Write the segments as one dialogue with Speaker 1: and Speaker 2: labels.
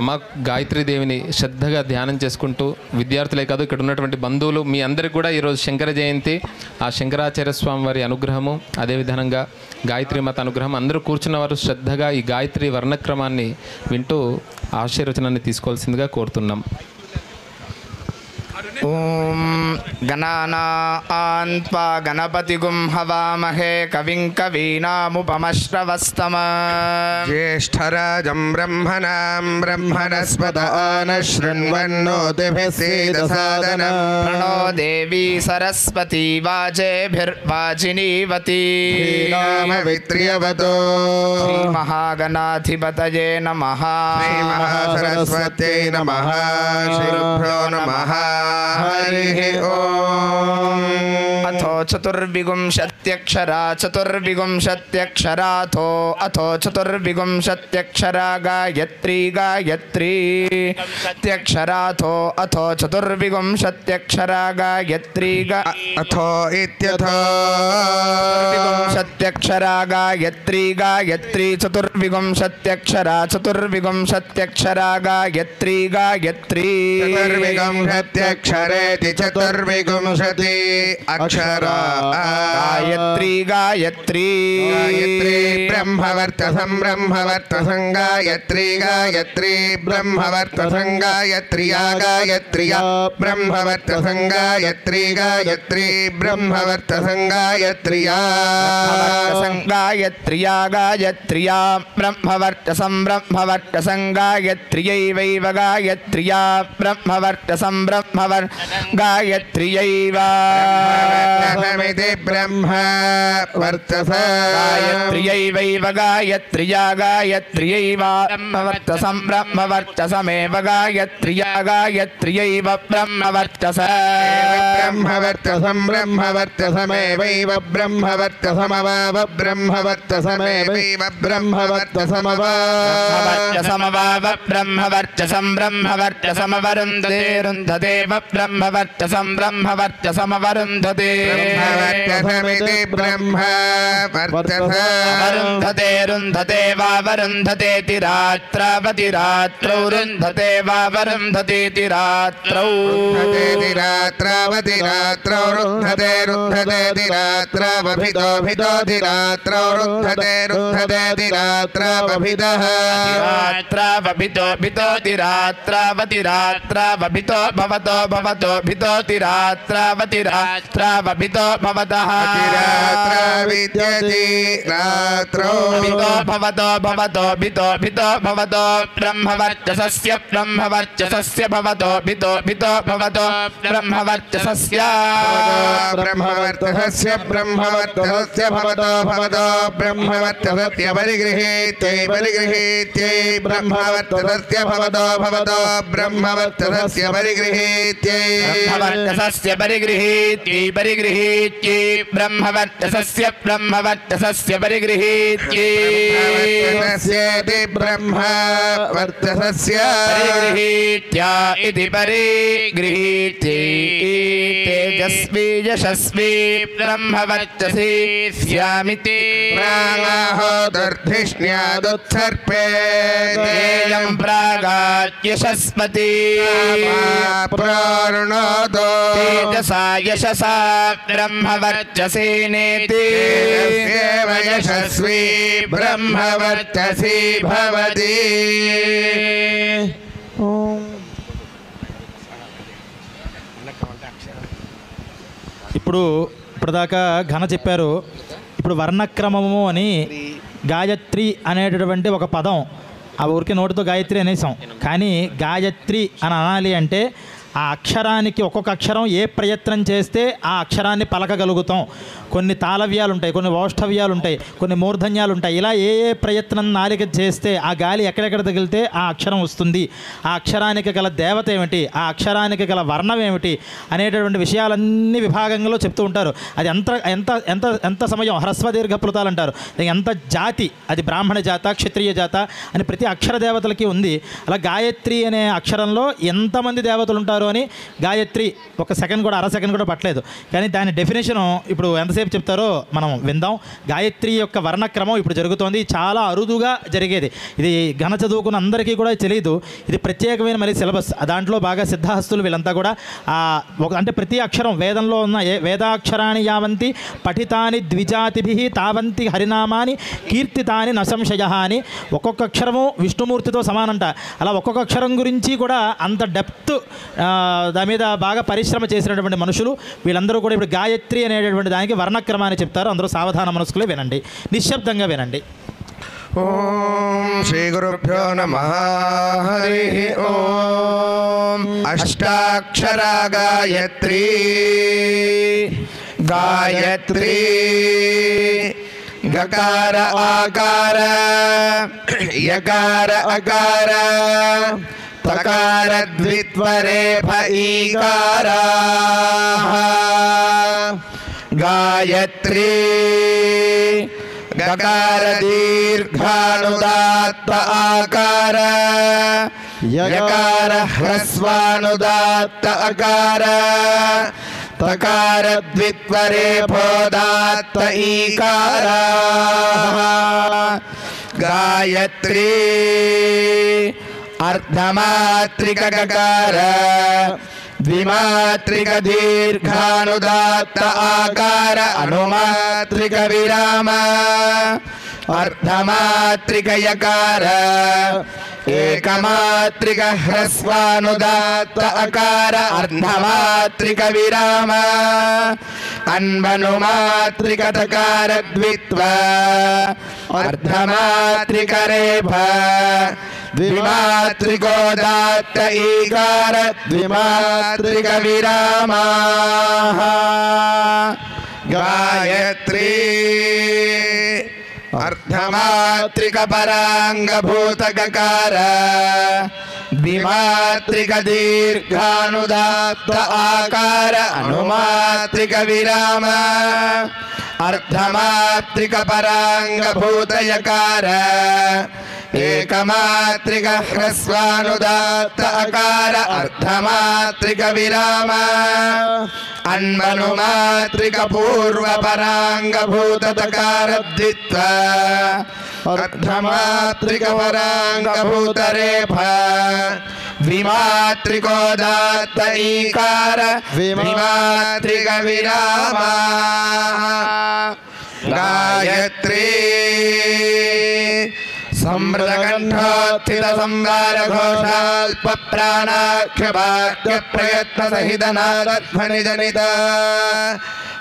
Speaker 1: అమ్మ గాయత్రీదేవిని శ్రద్ధగా ధ్యానం చేసుకుంటూ విద్యార్థులే కాదు ఇక్కడ ఉన్నటువంటి బంధువులు మీ అందరికీ కూడా ఈరోజు శంకర జయంతి, ఆ శంకరాచార్య స్వామి వారి అనుగ్రహము, అదేవిధంగా గాయత్రీమాత అనుగ్రహం, అందరూ కూర్చున్నవారు శ్రద్ధగా ఈ గాయత్రి వర్ణక్రమాన్ని వింటూ ఆశీర్వచనాన్ని తీసుకోవాల్సిందిగా కోరుతున్నాం.
Speaker 2: ఓం గణానాన్ త్వా గణపతిగుం హవామహే కవిం కవీనాముపమశ్రవస్తమ
Speaker 3: జ్యేష్ఠరాజం బ్రహ్మణాం బ్రహ్మణస్పత ఆనశృణ్వన్నోతిభిः సేదసాదనం
Speaker 2: ప్రణో దేవీ సరస్వతీ వాజేభిర్వాజినీవతి
Speaker 3: నామవిత్ర్యవతో
Speaker 2: శ్రీమహాగణాధిపతయే నమః
Speaker 3: శ్రీమహాసరస్వత్యై నమః శ్రీగురుభ్యో నమః హరి ఓం
Speaker 2: అథో చతుర్విగుంశత్యక్షరా చతుర్విగుంశత్యక్షరాథో అథో చతుర్విగుంశత్యక్షరా గాయత్రీ గాయత్రీ త్యక్షరాథో అథో చతుర్విగుంశత్యక్షరా గాయత్రీ
Speaker 3: అథో ఇత్యథో
Speaker 2: చతుర్విగుంశత్యక్షరా గాయత్రీ గాయత్రీ చతుర్విగుంశత్యక్షరా చతుర్విగుంశత్యక్షరా గాయత్రీ గాయత్రీ
Speaker 3: చతుర్విగుంశత్యక్షరేతి చతుర్విగుంశతి అక్షరా
Speaker 2: గాయత్రీ గాయత్రీ
Speaker 3: గాయత్రీ బ్రహ్మవర్చసం బ్రహ్మవర్చసం గాయత్రీ గాయత్రీ బ్రహ్మవర్చసం గాయత్ర్యా గాయత్ర్యా బ్రహ్మవర్చసం గాయత్రీ గాయత్రీ బ్రహ్మవర్చసం గాయత్ర్యా
Speaker 2: గాయత్ర్యా గాయత్ర్యా బ్రహ్మవర్చసం బ్రహ్మవర్చసం గాయత్ర్యైవైవ గాయత్ర్యా బ్రహ్మవర్చసం బ్రహ్మవర్ గాయత్ర్యైవ
Speaker 3: బ్రహ్మవర్చసమితి బ్రహ్మ వర్చస
Speaker 2: గాయత్ర్యైవైవ గాయత్ర్యా గాయత్ర్యైవ బ్రహ్మవర్చసం బ్రహ్మవర్చసమేవ గాయత్ర్యా గాయత్ర్యైవ బ్రహ్మవర్చస
Speaker 3: బ్రహ్మవర్చసం బ్రహ్మవర్చసమేవైవ బ్రహ్మవర్చసమవావ బ్రహ్మవర్చసమేవైవ బ్రహ్మవర్చసమవావ
Speaker 2: బ్రహ్మవర్చసం బ్రహ్మవర్చసమవరుంధతే రుంధదేవ బ్రహ్మవర్చసం బ్రహ్మవర్చసమవరుంధతే
Speaker 3: బ్రహ్మవర్చసమితి బ్రహ్మ వర్చస
Speaker 2: వరుంధతే రుంధతే వావరుంధతేతి రాత్రావతి రాత్రౌ రుంధతే వావరుంధతేతి రాత్రౌ
Speaker 3: రుంధతేతి రాత్రావతి రాత్రౌ రుంధతే రుంధతేతి రాత్రావభిదోభిదోతి రాత్రౌ రుంధతే రుంధతేతి రాత్రావభిదః
Speaker 2: రాత్రావభితో భితోతి రాత్రావతి రాత్రావభితో భవతో భవతో భితోతి రాత్రావతి రాత్రావభితో భవతః
Speaker 3: రాత్రా విద్యతి రాత్రౌ
Speaker 2: భితో భవతో భవతో భితో భితో భవతో బ్రహ్మవర్చసస్య బ్రహ్మవర్చసస్య భవతో భితో భితో భవతో బ్రహ్మవర్చసస్య
Speaker 3: బ్రహ్మవర్చసస్య బ్రహ్మవర్చసస్య భవతో భవతో బ్రహ్మవర్చసస్య పరిగృహీత్యై పరిగృహీత్యై బ్రహ్మవర్చసస్య భవతో భవతో బ్రహ్మవర్చసస్య పరిగృహీత్యై
Speaker 2: బ్రహ్మవర్చసస్య పరిగృహీత్యై పరిగృహీత్యై బ్రహ్మవర్చసస్య బ్రహ్మవర్చసస్య పరిగృహీత్యై
Speaker 3: బ్రహ్మవర్చసస్యేతి బ్రహ్మవర్చసస్య
Speaker 2: పరిగృహీత్యా ఇతి పరిగృహీత్యై తేజస్వి యశస్వి బ్రహ్మవర్చసి స్యామితి
Speaker 3: ప్రాణాహోదర్ధిష్ణ్యాదుత్సర్పే
Speaker 2: తేజం ప్రాగాద్యశస్పతి
Speaker 3: ప్రారుణోదో
Speaker 2: తేజసా యశసా బ్రహ్మవర్చసేనేతి
Speaker 3: తేజస్యేవ యశస్వి బ్రహ్మవర్చసి భవతి.
Speaker 4: ఇప్పటిదాకా ఘన చెప్పారు. ఇప్పుడు వర్ణక్రమము అని గాయత్రి అనేటటువంటి ఒక పదం ఆ ఊరికి నోటితో గాయత్రి అనేసాం. కానీ గాయత్రి అని అనాలి అంటే ఆ అక్షరానికి ఒక్కొక్క అక్షరం ఏ ప్రయత్నం చేస్తే ఆ అక్షరాన్ని పలకగలుగుతాం. కొన్ని తాళవ్యాలు ఉంటాయి, కొన్ని ఓష్ఠవ్యాలు ఉంటాయి, కొన్ని మూర్ధన్యాలు ఉంటాయి. ఇలా ఏ ఏ ప్రయత్నం నాలిక చేస్తే ఆ గాలి ఎక్కడెక్కడ తగిలితే ఆ అక్షరం వస్తుంది, ఆ అక్షరానికి గల దేవత ఏమిటి, ఆ అక్షరానికి గల వర్ణం ఏమిటి అనేటటువంటి విషయాలన్నీ విభాగంలో చెప్తూ ఉంటారు. అది ఎంత ఎంత ఎంత ఎంత సమయం హ్రస్వ దీర్ఘ ప్లుతాలు అంటారు. ఎంత జాతి, అది బ్రాహ్మణ జాత క్షత్రియ జాత అని ప్రతి అక్షర దేవతలకి ఉంది. అలా గాయత్రి అనే అక్షరంలో ఎంతమంది దేవతలు ఉంటారు కూర్చొని గాయత్రి ఒక సెకండ్ కూడా అర సెకండ్ కూడా పట్టలేదు. కానీ దాని డెఫినేషను ఇప్పుడు ఎంతసేపు చెప్తారో మనం విందాం. గాయత్రి యొక్క వర్ణక్రమం ఇప్పుడు జరుగుతోంది, చాలా అరుదుగా జరిగేది. ఇది ఘన చదువుకున్న అందరికీ కూడా తెలియదు. ఇది ప్రత్యేకమైన మరి సిలబస్. దాంట్లో బాగా సిద్ధహస్తులు వీళ్ళంతా కూడా అంటే ప్రతి అక్షరం వేదంలో ఉన్న వేదాక్షరాన్ని యావంతి పఠితాని ద్విజాతిభి తావంతి హరినామాని కీర్తితాని నసంశయ అని ఒక్కొక్క అక్షరము విష్ణుమూర్తితో సమానంట. అలా ఒక్కొక్క అక్షరం గురించి కూడా అంత డెప్త్ దాని మీద బాగా పరిశ్రమ చేసినటువంటి మనుషులు వీళ్ళందరూ కూడా ఇప్పుడు గాయత్రి అనేటటువంటి దానికి వర్ణక్రమాన్ని చెప్తారు. అందరూ సావధాన మనస్కులే వినండి, నిశ్శబ్దంగా వినండి.
Speaker 3: ఓం శ్రీ గురుభ్యో నమః. హరి ఓం. అష్టాక్షరా గాయత్రీ గాయత్రీ గకార ఆకార యకార అకార తకార ద్విత్వరే ఈకార గాయత్రీ గకార దీర్ఘానుదాత్త ఆకార యకార హ్రస్వానుదాత్త అకార తకార ద్విత్వరే భోదాత్త ఈకార గాయత్రీ అర్ధమాత్రిక గకార ద్విమాత్రిక దీర్ఘానుదాత్త ఆకార అనుమాత్రిక విరామ అర్ధమాత్రిక యకార ఏకమాత్రిక హ్రస్వానుదాత్త అకార అర్ధమాత్రిక విరామ అన్వనుమాత్రిక తకార ద్విత్వ అర్ధమాత్రిక రేఫ ద్విమాత్రికోదాత్త ఈకార ద్విమాత్రిక విరామ గాయత్రీ అర్ధమాత్రిక పరాంగభూత గకార ద్విమాత్రిక దీర్ఘానుదాత్త ఆకార అనుమాత్రిక విరామ అర్ధమాత్రిక పరాంగభూత యకార ఏకమాత్రిక హ్రస్వానుదాత్త అకార అర్ధమాత్రిక విరామ అన్వనుమాత్రిక పూర్వ పరాంగభూత తకార ద్విత్వ అర్ధమాత్రిక పరాంగభూత రేఫ ద్విమాత్రికోదాత్త ఈకార ద్విమాత్రిక విరామ గాయత్రీ సంవృతకంఠోత్థిత సంవార ఘోషాల్ప ప్రాణాఖ్య వాక్య ప్రయత్న సహిత నాదధ్వని జనిత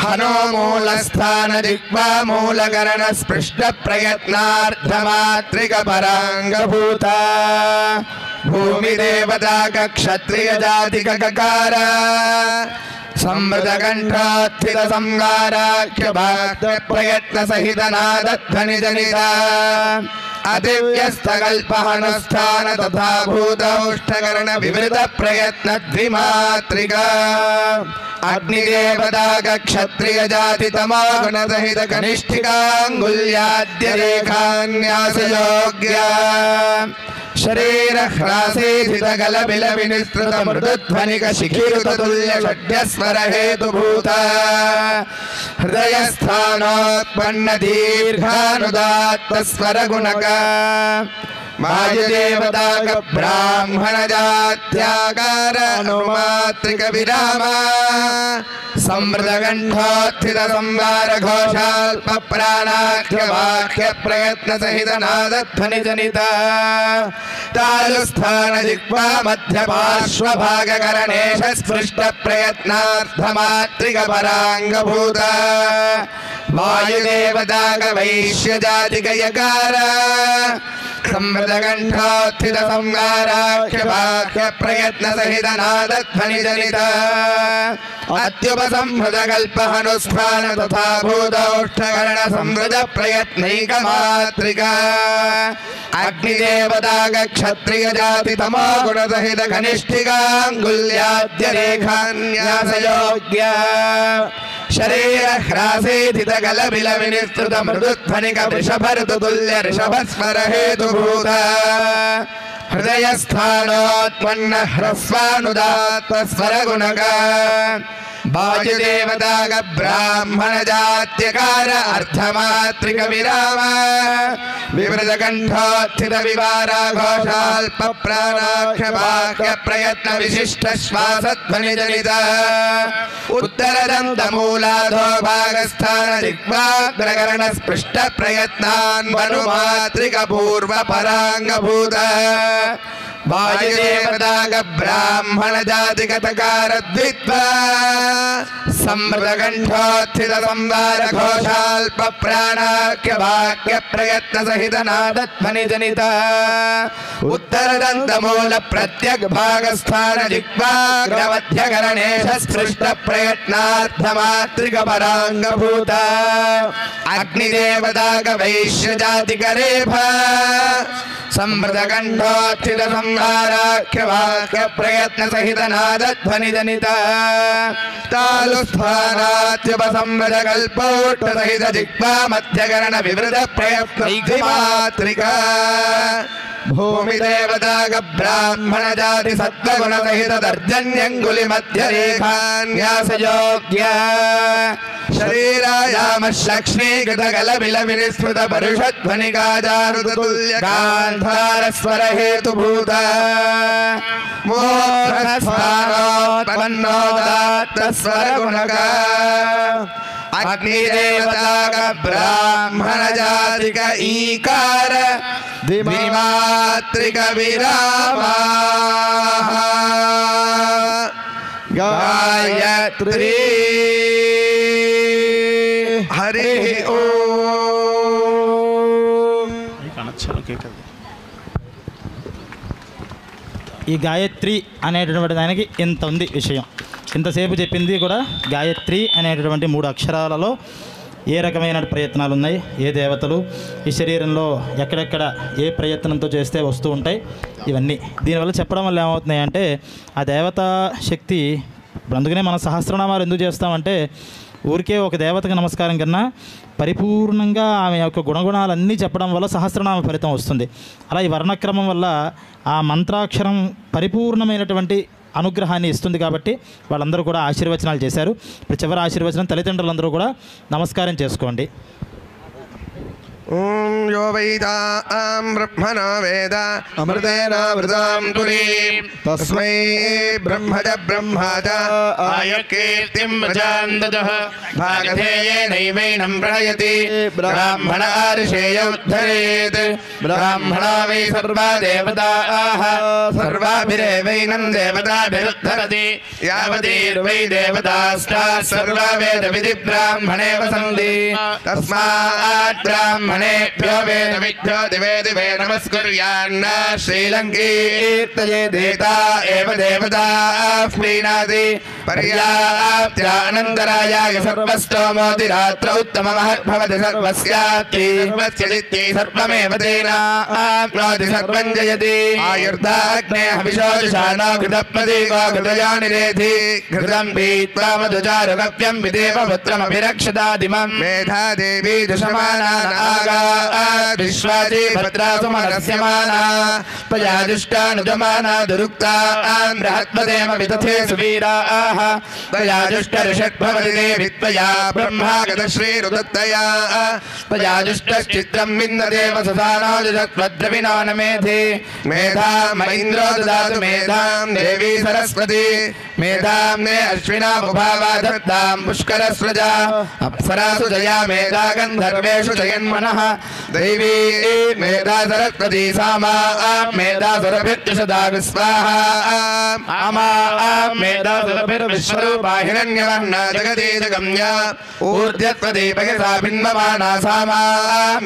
Speaker 3: హనో మూలస్థాన దిగ్వా మూలకరణ స్పృష్ట ప్రయత్నార్థమాత్రిక పరాంగభూత భూమి దేవతాక క్షత్రియ జాతిక గకార సంవృతకంఠోత్థిత సంవారాఖ్య వాక్య ప్రయత్న సహిత నాదధ్వని జనిత అదివ్యస్తకల్పహనుష్ఠాన తథా భూతౌష్ఠకరణ వివృత ప్రయత్న ద్విమాత్రిక అగ్నిదేవతాక క్షత్రియ జాతి తమాగుణ సహిత కనిష్ఠికాంగుల్యాద్య రేఖాన్యాసయోగ్య శరీర హ్రాసేధిత గలబిల వినిస్తృత మృదుధ్వనిక శిఖిరుత తుల్య షడ్యస్వర హేతుభూత హృదయస్థానోత్పన్న దీర్ఘానుదాత్త స్వర గుణక వాయుదేవతాక బ్రాహ్మణ జాత్యాకార అనుమాత్రిక విరామ సంవృతకంఠోత్థిత సంవార ఘోషాల్ప ప్రాణాఖ్య వాక్య ప్రయత్న సహిత నాదధ్వని జనిత తాలుస్థాన జిహ్వా మధ్య పార్శ్వభాగకరణేష స్పృష్ట ప్రయత్నార్థమాత్రిక పరాంగభూత వాయుదేవతాక వైశ్య జాతిక యకార సంవృతకంఠోత్థిత సంవారాఖ్య వాక్య ప్రయత్న సహిత నాదధ్వని జనిత అత్యుపసంహృత కల్పహనుష్ఠాన తథా భూతౌష్ఠకరణ సంవృత ప్రయత్నైకమాత్రిక అగ్నిదేవతాక క్షత్రియ జాతి తమోగుణ సహిత కనిష్ఠికాంగుల్యాద్య రేఖాన్యాసయోగ్య శరీర హ్రాసేధిత గలబిల వినిస్తృత మృదుధ్వనిక వృషభ ఋతుతుల్య ఋషభస్వర హేతుభూత हृदयस्थानोत्पन्न ह्रस्वानुदात्त स्वरगुणक वायुदेवताग ब्राह्मण जात्यकार अर्थमात्रिक विराम विवृतकण्ठोत्थित विवारा घोषाल्प प्राणाक्ष वाक्य प्रयत्न विशिष्ट श्वासध्वनि जनित उत्तरदन्त मूलाधो भागस्थान दिग्वाग्रकरण स्पृष्ट प्रयत्नान् मनुमात्रिक पूर्व पराङ्गभूत वायुदेवताग ब्राह्मण जातिगतकार द्वित्वा संवृतकण्ठोत्थित संवार घोषाल्प प्राणाक्य वाक्य प्रयत्न सहित नादध्वनि जनित उत्तरदन्त मूल प्रत्यग भागस्थान जिह्वाग्रमध्यकरणेश स्पृष्ट प्रयत्नार्थमात्रिक पराङ्गभूत अग्निदेवताग वैश्य जातिकरेभ संवृतकण्ठोत्थित संहाराख्य वाक्य प्रयत्न सहित नादध्वनि जनित तालुस्थानात्युपसंवृत कल्पोष्ठ सहित जिह्वा मध्यकरण विवृत प्रयत्न मात्रिका भूमिदेवताग ब्राह्मण जाति सत्त्वगुण सहित दर्जन्यङ्गुलि मध्य रेखान्यासयोग्य शरीरायामश्लक्ष्मीकृत गलबिल विनिस्मृत परुषध्वनिकाजारुतुल्य गान्धार स्वर हेतुभूत मोक्षस्थानोत्पन्नोदात्त स्वरगुणक अग्निदेवताग ब्राह्मण जातिक ईकार द्विमात्रिक विरामा गायत्री हरि ओम।
Speaker 4: ఈ గాయత్రి అనేటటువంటి దానికి ఇంత ఉంది విషయం. ఇంతసేపు చెప్పింది కూడా గాయత్రి అనేటటువంటి 3 అక్షరాలలో ఏ రకమైన ప్రయత్నాలు ఉన్నాయి, ఏ దేవతలు ఈ శరీరంలో ఎక్కడెక్కడ ఏ ప్రయత్నంతో చేస్తే వస్తూ ఉంటాయి, ఇవన్నీ దీనివల్ల చెప్పడం వల్ల ఏమవుతున్నాయి అంటే ఆ దేవతా శక్తి. అందుకనే మన సహస్రనామాలు ఎందుకు చేస్తామంటే ఊరికే ఒక దేవతకు నమస్కారం కన్నా పరిపూర్ణంగా ఆమె యొక్క గుణగుణాలన్నీ చెప్పడం వల్ల సహస్రనామ ఫలితం వస్తుంది. అలా ఈ వర్ణక్రమం వల్ల ఆ మంత్రాక్షరం పరిపూర్ణమైనటువంటి అనుగ్రహాన్ని ఇస్తుంది. కాబట్టి వాళ్ళందరూ కూడా ఆశీర్వచనాలు చేశారు. ఇప్పుడు చివరి ఆశీర్వచనం తల్లిదండ్రులందరూ కూడా నమస్కారం చేసుకోండి.
Speaker 3: ओम यो वैदां ब्रह्मणो वेद अमृतेनामृतां तुरीं तस्मै ब्रह्मज ब्रह्मज आयुर्कीर्तिं प्रजान्दतः भागधेयेनैवैनं प्रणयति ब्राह्मण ऋषेय उद्धरेत् ब्राह्मणा वै सर्वा देवताः सर्वाभिरेवैनं देवताभिरुद्धरति यावतीर्वै देवतास्ताः सर्वा वेदविधि ब्राह्मणे वसन्ति तस्मात् ब्राह्मणेभ्यो वेदविद्यो दिवे दिवे नमस्कुर्यान्न श्रीलङ्कीर्तये देता एव देवता प्रीणाति पर्याप्त्यानन्तरायाय सर्वस्तोमोति रात्रौ उत्तममहद्भवति सर्वस्यात्ति सर्वस्यदित्यै सर्वमेव तेनाप्नोति सर्वं जयति आयुर्दाग्ने हविषोजुषाणो घृतप्रतीको घृतयोनिरेधि घृतं पीत्वा मधुचारुकव्यं विदेव पुत्रमभिरक्षतादिमं मेधा देवी दुषमाना नागा विश्वाजी भद्रासु मनस्यमाना पयाजुष्टानुजमाना दुरुक्ता बृहत्पदेम विदथे सुवीराः पयाजुष्टऋषद्भवति देवि त्वया ब्रह्मागत श्रीरुदत्तया पयाजुष्टश्चित्रं विन्ददेव ससानो जुषत्वद्रविणो न मेधे मेधा महीन्द्रो ददातु मेधां देवी सरस्वती मेधां मे अश्विना बुभावा दत्तां पुष्करस्रजा अप्सरासु जया मेधा गन्धर्वेषु जयन्मनः दैवी मेधा सरस्वती सामा मेधा सुरभिर्जुषदा विस्वाहा आमा मेधा सुरभिर्विश्वरूपा हिरण्यवर्णा जगदीजगम्या ऊर्ध्वत्वदीपयसा बिन्वमाना सामा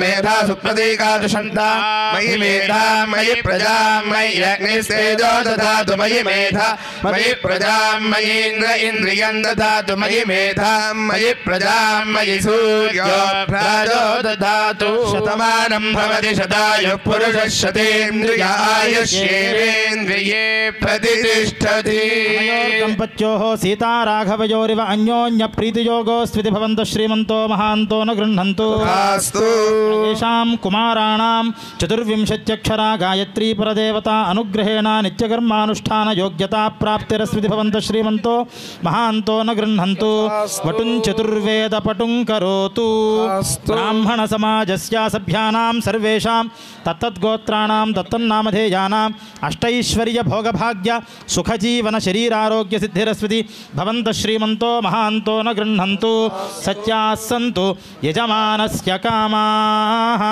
Speaker 3: मेधा सुप्रतीका दुषन्ता मयि मेधा मयि प्रजा मयि अग्निस्तेजो ददातु मयि मेधा मयि प्रजा मयीन्द्र इन्द्रियं ददातु मयि मेधा मयि प्रजा मयि सूर्यो प्राजो ददातु शतमानं भवति शतायुः पुरुषः शतेन्द्रिय आयुष्येवेन्द्रिये प्रतिष्ठति
Speaker 4: దంపత్యోః సీతారాఘవయోరివ అన్యోన్య ప్రీతియోగో స్వితి భవంతు శ్రీమంతో మహాంతో న గృహ్ణంతు
Speaker 3: आस्तु
Speaker 4: येषां कुमाराणां चतुर्विंशत्यक्षरा गायत्री परदेवता अनुग्रहेण नित्यकर्मानुष्ठान योग्यता प्राप्तिरस्विति भवन्तः श्रीमन्तो महान्तो न गृह्णन्तु वटुं चतुर्वेद पटुं करोतु ब्राह्मण समाजस्य सभ्यानां सर्वेषां तत्तद्गोत्राणां तत्तन्नामधेयानाम् अष्टैश्वर्य भोगभाग्य सुखजीवन शरीरारोग्य सिद्धिरस्विति भवन्तः श्रीमन्तो महान्तो न गृह्णन्तु सत्याः सन्तु यजमानस्य कामाः